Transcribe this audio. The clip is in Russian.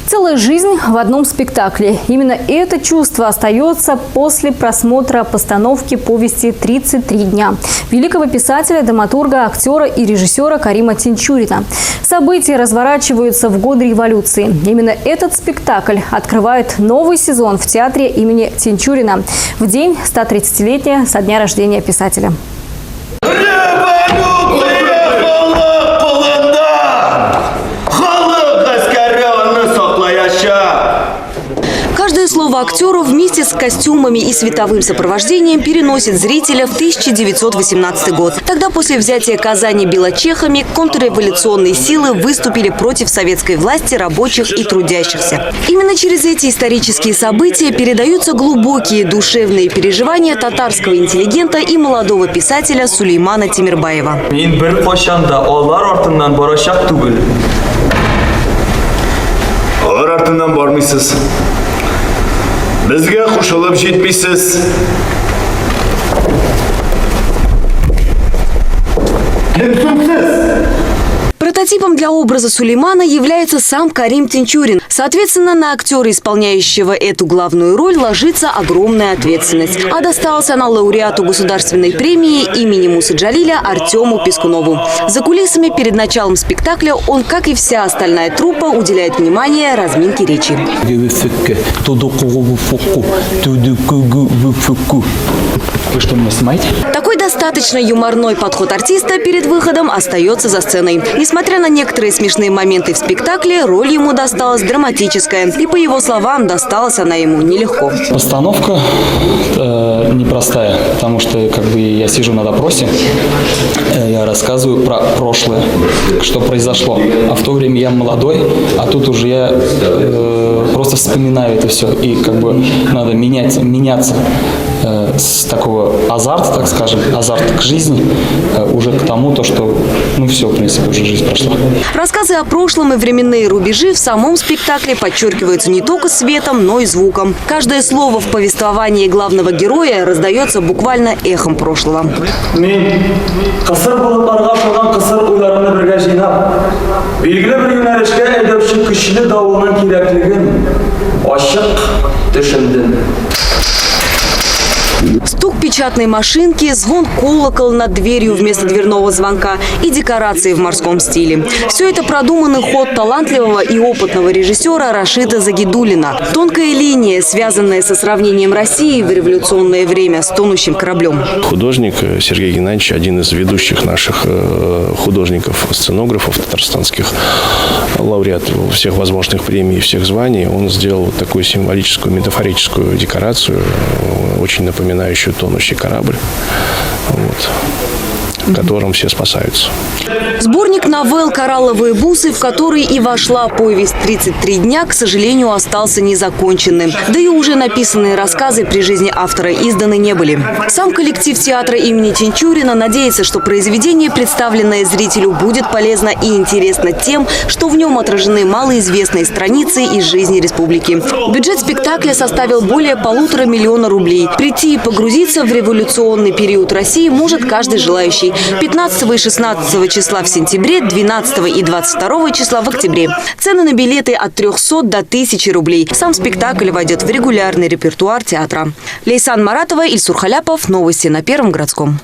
Целая жизнь в одном спектакле. Именно это чувство остается после просмотра постановки повести «33 дня» великого писателя, драматурга, актера и режиссера Карима Тинчурина. События разворачиваются в годы революции. Именно этот спектакль открывает новый сезон в театре имени Тинчурина в день 130-летия со дня рождения писателя. Каждое слово актера вместе с костюмами и световым сопровождением переносит зрителя в 1918 год. Тогда после взятия Казани белочехами контрреволюционные силы выступили против советской власти рабочих и трудящихся. Именно через эти исторические события передаются глубокие душевные переживания татарского интеллигента и молодого писателя Сулеймана Темирбаева. Bizga qo'shilib jetmisiz. Прототипом для образа Сулеймана является сам Карим Тинчурин. Соответственно, на актера, исполняющего эту главную роль, ложится огромная ответственность. А досталась она лауреату государственной премии имени Мусы Джалиля Артему Пискунову. За кулисами перед началом спектакля он, как и вся остальная труппа, уделяет внимание разминке речи. Вы что, меня снимаете? Такой достаточно юморной подход артиста перед выходом остается за сценой. Несмотря на некоторые смешные моменты в спектакле, роль ему досталась драматическая. И, по его словам, досталась она ему нелегко. Постановка непростая, потому что я сижу на допросе, я рассказываю про прошлое, что произошло. А в то время я молодой, а тут уже я просто вспоминаю это все. И надо меняться с такого азарта, так скажем, азарта к жизни, уже к тому, что, все, в принципе, уже жизнь прошла. Рассказы о прошлом и временные рубежи в самом спектакле подчеркиваются не только светом, но и звуком. Каждое слово в повествовании главного героя раздается буквально эхом прошлого. Стук печатной машинки, звон колокола над дверью вместо дверного звонка и декорации в морском стиле. Все это продуманный ход талантливого и опытного режиссера Рашида Загидуллина. Тонкая линия, связанная со сравнением России в революционное время с тонущим кораблем. Художник Сергей Геннадьевич, один из ведущих наших художников-сценографов татарстанских, лауреат всех возможных премий и всех званий, он сделал такую символическую, метафорическую декорацию, очень напоминающую тонущий корабль, которым все спасаются. Сборник новелл «Коралловые бусы», в который и вошла повесть «33 дня», к сожалению, остался незаконченным. Да и уже написанные рассказы при жизни автора изданы не были. Сам коллектив театра имени Тинчурина надеется, что произведение, представленное зрителю, будет полезно и интересно тем, что в нем отражены малоизвестные страницы из жизни республики. Бюджет спектакля составил более 1,5 миллиона рублей. Прийти и погрузиться в революционный период России может каждый желающий. 15 и 16 числа в сентябре, 12 и 22 числа в октябре. Цены на билеты от 300 до 1000 рублей. Сам спектакль войдет в регулярный репертуар театра. Лейсан Маратова, Ильсур Халяпов. Новости на Первом городском.